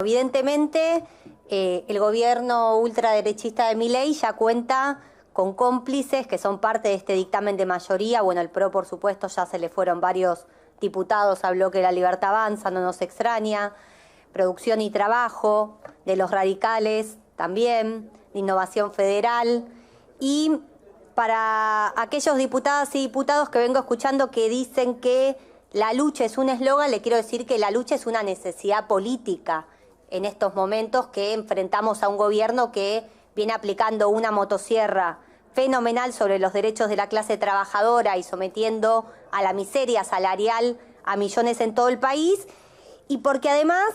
Evidentemente, el gobierno ultraderechista de Milei ya cuenta con cómplices que son parte de este dictamen de mayoría. Bueno, el PRO, por supuesto, ya se le fueron varios diputados al bloque de La Libertad Avanza, no nos extraña. Producción y Trabajo, de los radicales también, de Innovación Federal. Y para aquellos diputadas y diputados que vengo escuchando que dicen que la lucha es un eslogan, le quiero decir que la lucha es una necesidad política en estos momentos que enfrentamos a un gobierno que viene aplicando una motosierra fenomenal sobre los derechos de la clase trabajadora y sometiendo a la miseria salarial a millones en todo el país, y porque además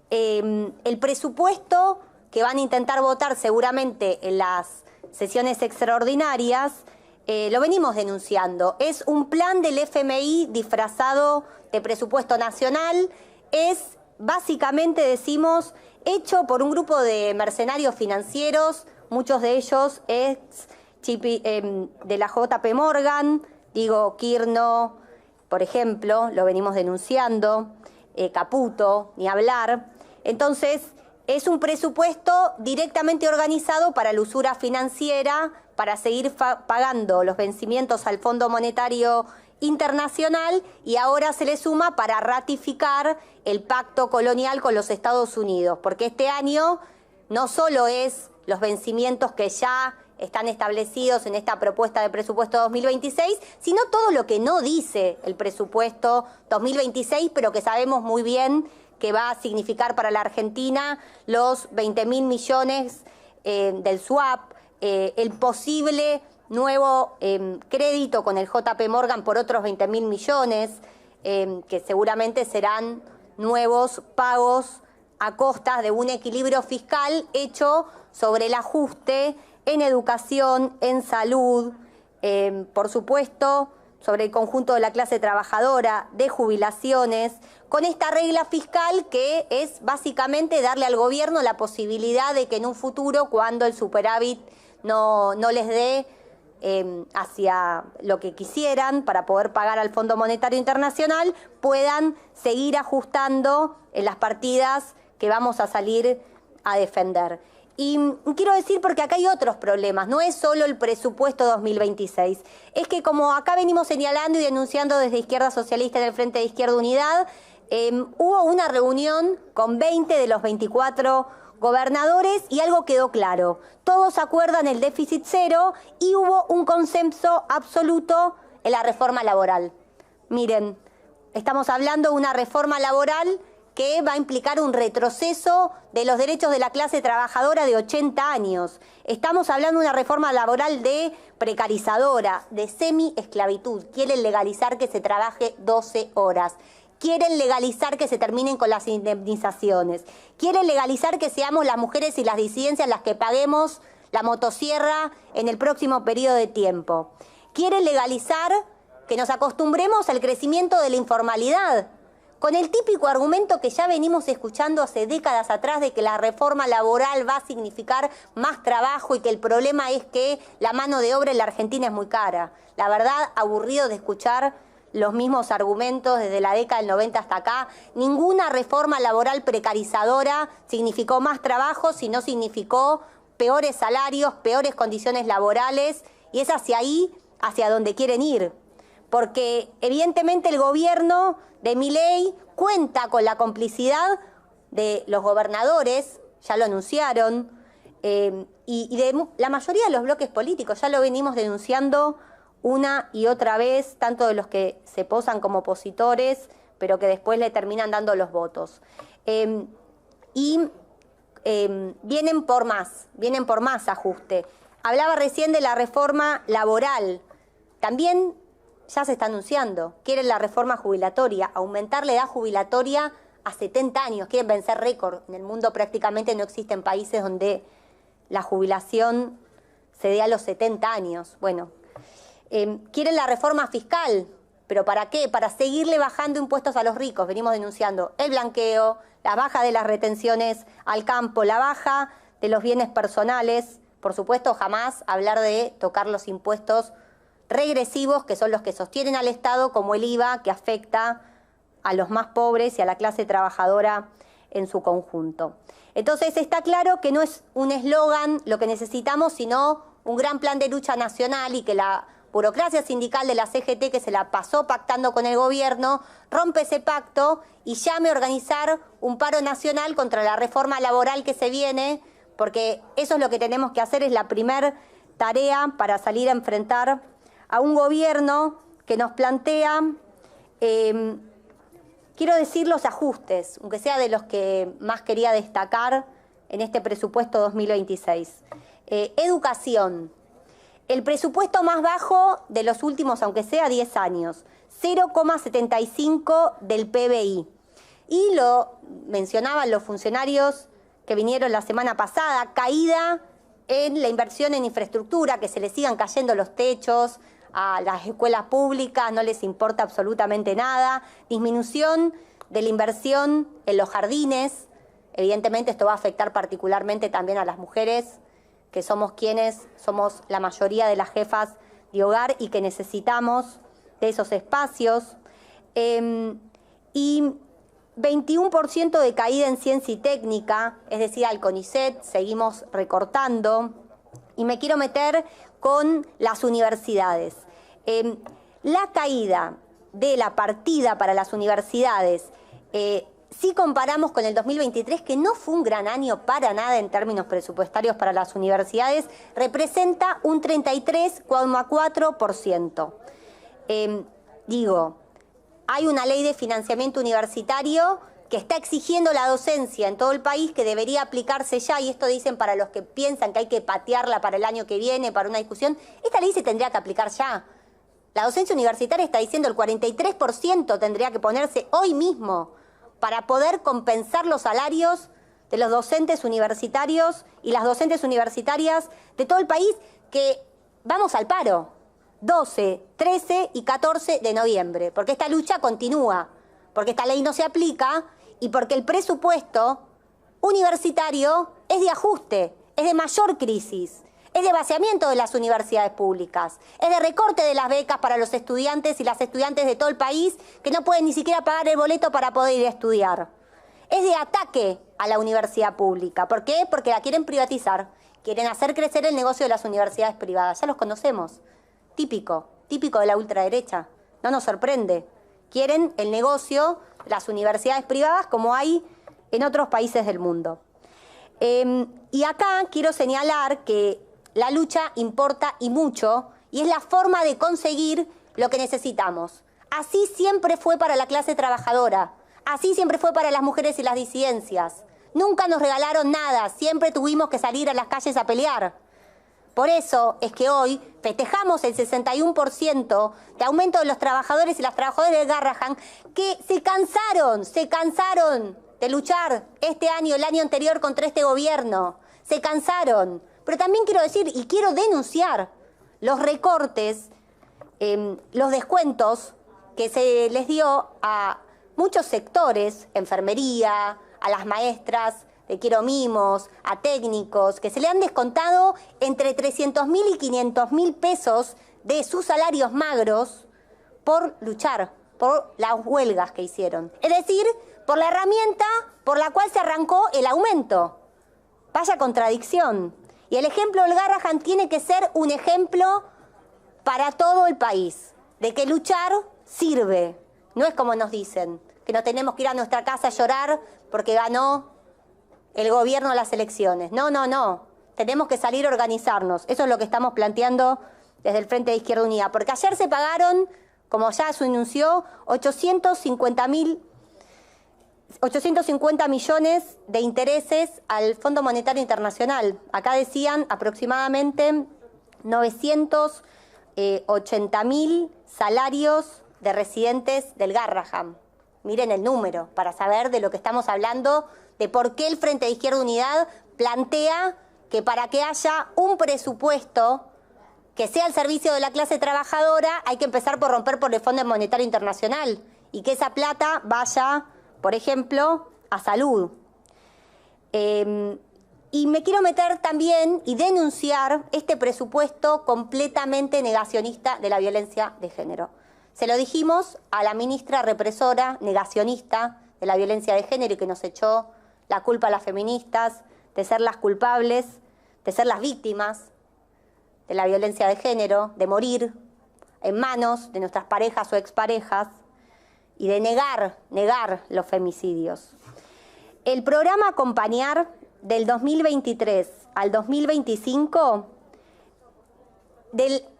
el presupuesto que van a intentar votar seguramente en las sesiones extraordinarias, lo venimos denunciando. Es un plan del FMI disfrazado de presupuesto nacional, es básicamente, decimos, hecho por un grupo de mercenarios financieros, muchos de ellos ex de la JP Morgan, digo Kirno, por ejemplo, lo venimos denunciando, Caputo, ni hablar. Entonces, es un presupuesto directamente organizado para la usura financiera, para seguir pagando los vencimientos al Fondo Monetario Internacional, y ahora se le suma para ratificar el pacto colonial con los Estados Unidos, porque este año no solo es los vencimientos que ya están establecidos en esta propuesta de presupuesto 2026, sino todo lo que no dice el presupuesto 2026, pero que sabemos muy bien que va a significar para la Argentina los 20.000 millones del swap, el posible nuevo crédito con el JP Morgan por otros 20.000 millones, que seguramente serán nuevos pagos a costas de un equilibrio fiscal hecho sobre el ajuste en educación, en salud, por supuesto, sobre el conjunto de la clase trabajadora, de jubilaciones, con esta regla fiscal que es básicamente darle al gobierno la posibilidad de que en un futuro, cuando el superávit no les dé hacia lo que quisieran para poder pagar al Fondo Monetario Internacional, puedan seguir ajustando en las partidas que vamos a salir a defender. Y quiero decir, porque acá hay otros problemas, no es solo el presupuesto 2026, es que como acá venimos señalando y denunciando desde Izquierda Socialista en el Frente de Izquierda Unidad, hubo una reunión con 20 de los 24 gobernadores y algo quedó claro. Todos acuerdan el déficit cero y hubo un consenso absoluto en la reforma laboral. Miren, estamos hablando de una reforma laboral que va a implicar un retroceso de los derechos de la clase trabajadora de 80 años. Estamos hablando de una reforma laboral de precarizadora, de semi-esclavitud. Quieren legalizar que se trabaje 12 horas. Quieren legalizar que se terminen con las indemnizaciones. Quieren legalizar que seamos las mujeres y las disidencias las que paguemos la motosierra en el próximo periodo de tiempo. Quieren legalizar que nos acostumbremos al crecimiento de la informalidad, con el típico argumento que ya venimos escuchando hace décadas atrás de que la reforma laboral va a significar más trabajo y que el problema es que la mano de obra en la Argentina es muy cara. La verdad, aburrido de escuchar los mismos argumentos desde la década del 90 hasta acá. Ninguna reforma laboral precarizadora significó más trabajo, sino significó peores salarios, peores condiciones laborales, y es hacia ahí, hacia donde quieren ir. Porque evidentemente el gobierno de Milei cuenta con la complicidad de los gobernadores, ya lo anunciaron, y de la mayoría de los bloques políticos. Ya lo venimos denunciando una y otra vez, tanto de los que se posan como opositores, pero que después le terminan dando los votos. Vienen por más ajuste. Hablaba recién de la reforma laboral. También ya se está anunciando, quieren la reforma jubilatoria, aumentar la edad jubilatoria a 70 años, quieren vencer récord. En el mundo prácticamente no existen países donde la jubilación se dé a los 70 años. Bueno, quieren la reforma fiscal, ¿pero para qué? Para seguirle bajando impuestos a los ricos. Venimos denunciando el blanqueo, la baja de las retenciones al campo, la baja de los bienes personales. Por supuesto, jamás hablar de tocar los impuestos regresivos, que son los que sostienen al Estado, como el IVA, que afecta a los más pobres y a la clase trabajadora en su conjunto. Entonces está claro que no es un eslogan lo que necesitamos, sino un gran plan de lucha nacional, y que la burocracia sindical de la CGT, que se la pasó pactando con el gobierno, rompe ese pacto y llame a organizar un paro nacional contra la reforma laboral que se viene, porque eso es lo que tenemos que hacer, es la primer tarea para salir a enfrentar a un gobierno que nos plantea, quiero decir, los ajustes, aunque sea de los que más quería destacar en este presupuesto 2026. Educación. El presupuesto más bajo de los últimos, aunque sea 10 años, 0,75 del PBI. Y lo mencionaban los funcionarios que vinieron la semana pasada, caída en la inversión en infraestructura, que se les sigan cayendo los techos a las escuelas públicas, no les importa absolutamente nada, disminución de la inversión en los jardines. Evidentemente esto va a afectar particularmente también a las mujeres, que somos quienes somos la mayoría de las jefas de hogar y que necesitamos de esos espacios. Y 21% de caída en ciencia y técnica, es decir, al CONICET seguimos recortando. Y me quiero meter con las universidades. La caída de la partida para las universidades, si comparamos con el 2023, que no fue un gran año para nada en términos presupuestarios para las universidades, representa un 33,4%. Hay una ley de financiamiento universitario que está exigiendo la docencia en todo el país, que debería aplicarse ya, y esto dicen para los que piensan que hay que patearla para el año que viene, para una discusión. Esta ley se tendría que aplicar ya. La docencia universitaria está diciendo el 43% tendría que ponerse hoy mismo para poder compensar los salarios de los docentes universitarios y las docentes universitarias de todo el país, que vamos al paro 12, 13 y 14 de noviembre, porque esta lucha continúa, porque esta ley no se aplica y porque el presupuesto universitario es de ajuste, es de mayor crisis, es de vaciamiento de las universidades públicas, es de recorte de las becas para los estudiantes y las estudiantes de todo el país que no pueden ni siquiera pagar el boleto para poder ir a estudiar. Es de ataque a la universidad pública. ¿Por qué? Porque la quieren privatizar, quieren hacer crecer el negocio de las universidades privadas. Ya los conocemos. Típico de la ultraderecha. No nos sorprende. Quieren el negocio de las universidades privadas como hay en otros países del mundo. Y acá quiero señalar que la lucha importa y mucho, y es la forma de conseguir lo que necesitamos. Así siempre fue para la clase trabajadora, así siempre fue para las mujeres y las disidencias. Nunca nos regalaron nada, siempre tuvimos que salir a las calles a pelear. Por eso es que hoy festejamos el 61% de aumento de los trabajadores y las trabajadoras del Garrahan, que se cansaron de luchar este año, el año anterior, contra este gobierno. Se cansaron. Pero también quiero decir y quiero denunciar los recortes, los descuentos que se les dio a muchos sectores, enfermería, a las maestras de Quiero Mimos, a técnicos, que se le han descontado entre 300.000 y 500.000 pesos de sus salarios magros por luchar, por las huelgas que hicieron. Es decir, por la herramienta por la cual se arrancó el aumento. Vaya contradicción. Y el ejemplo del Garrahan tiene que ser un ejemplo para todo el país, de que luchar sirve. No es como nos dicen, que nos tenemos que ir a nuestra casa a llorar porque ganó el gobierno las elecciones. No. Tenemos que salir a organizarnos. Eso es lo que estamos planteando desde el Frente de Izquierda Unida. Porque ayer se pagaron, como ya se anunció, 850 millones de intereses al Fondo Monetario Internacional. Acá decían aproximadamente 980.000 salarios de residentes del Garrahan. Miren el número para saber de lo que estamos hablando, de por qué el Frente de Izquierda Unidad plantea que para que haya un presupuesto que sea al servicio de la clase trabajadora hay que empezar por romper por el Fondo Monetario Internacional y que esa plata vaya, por ejemplo, a salud. Y me quiero meter también y denunciar este presupuesto completamente negacionista de la violencia de género. Se lo dijimos a la ministra represora, negacionista de la violencia de género y que nos echó la culpa a las feministas de ser las culpables, de ser las víctimas de la violencia de género, de morir en manos de nuestras parejas o exparejas y de negar los femicidios. El programa Acompañar del 2023 al 2025,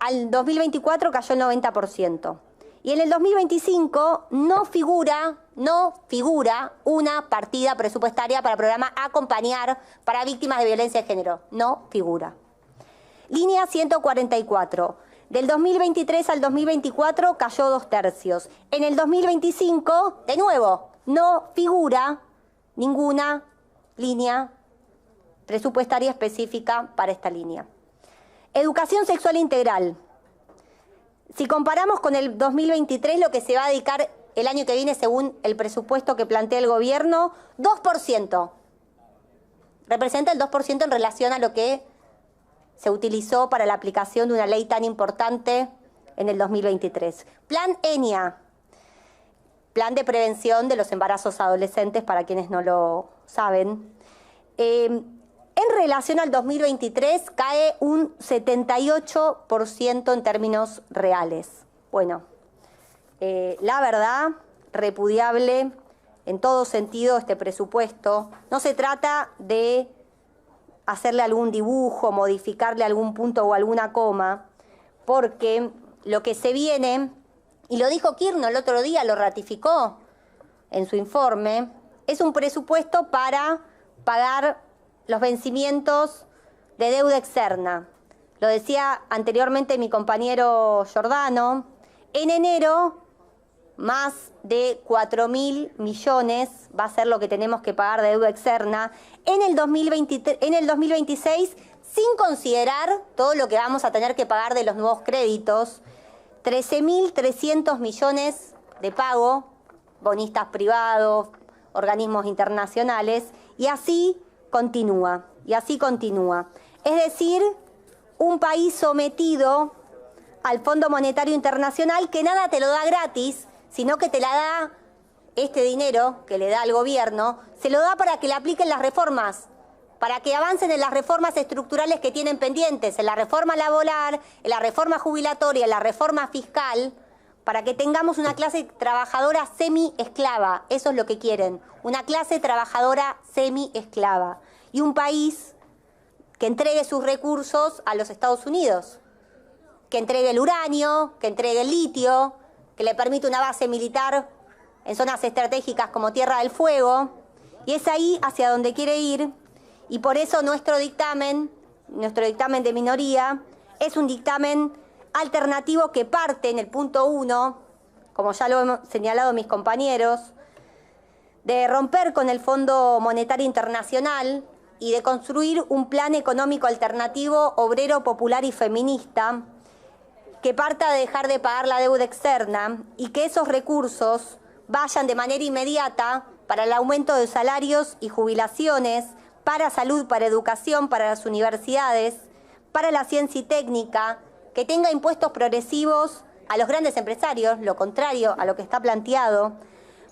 al 2024 cayó el 90%. Y en el 2025 no figura una partida presupuestaria para el programa Acompañar para víctimas de violencia de género. No figura. Línea 144. Del 2023 al 2024 cayó 2/3. En el 2025, de nuevo, no figura ninguna línea presupuestaria específica para esta línea. Educación sexual integral. Si comparamos con el 2023, lo que se va a dedicar el año que viene, según el presupuesto que plantea el gobierno, 2%. Representa el 2% en relación a lo que se utilizó para la aplicación de una ley tan importante en el 2023. Plan ENIA, Plan de Prevención de los Embarazos Adolescentes, para quienes no lo saben. En relación al 2023 cae un 78% en términos reales. Bueno, la verdad, repudiable en todo sentido este presupuesto. No se trata de hacerle algún dibujo, modificarle algún punto o alguna coma, porque lo que se viene, y lo dijo Kirchner el otro día, lo ratificó en su informe, es un presupuesto para pagar los vencimientos de deuda externa. Lo decía anteriormente mi compañero Giordano. En enero, más de 4.000 millones va a ser lo que tenemos que pagar de deuda externa. En el 2026, sin considerar todo lo que vamos a tener que pagar de los nuevos créditos, 13.300 millones de pago, bonistas privados, organismos internacionales, y así continúa, Es decir, un país sometido al Fondo Monetario Internacional que nada te lo da gratis, sino que te la da este dinero que le da al gobierno, se lo da para que le apliquen las reformas, para que avancen en las reformas estructurales que tienen pendientes, en la reforma laboral, en la reforma jubilatoria, en la reforma fiscal, para que tengamos una clase trabajadora semi-esclava. Eso es lo que quieren, una clase trabajadora semi-esclava. Y un país que entregue sus recursos a los Estados Unidos, que entregue el uranio, que entregue el litio, que le permite una base militar en zonas estratégicas como Tierra del Fuego. Y es ahí hacia donde quiere ir. Y por eso nuestro dictamen de minoría, es un dictamen alternativo que parte en el punto 1, como ya lo hemos señalado mis compañeros, de romper con el Fondo Monetario Internacional y de construir un plan económico alternativo, obrero, popular y feminista, que parta de dejar de pagar la deuda externa y que esos recursos vayan de manera inmediata para el aumento de salarios y jubilaciones, para salud, para educación, para las universidades, para la ciencia y técnica, que tenga impuestos progresivos a los grandes empresarios, lo contrario a lo que está planteado,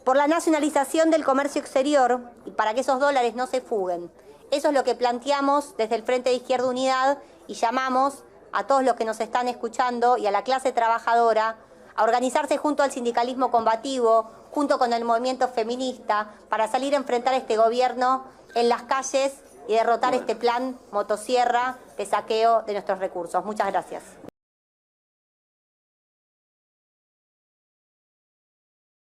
por la nacionalización del comercio exterior y para que esos dólares no se fuguen. Eso es lo que planteamos desde el Frente de Izquierda Unidad y llamamos a todos los que nos están escuchando y a la clase trabajadora a organizarse junto al sindicalismo combativo, junto con el movimiento feminista, para salir a enfrentar a este gobierno en las calles y derrotar este plan motosierra de saqueo de nuestros recursos. Muchas gracias.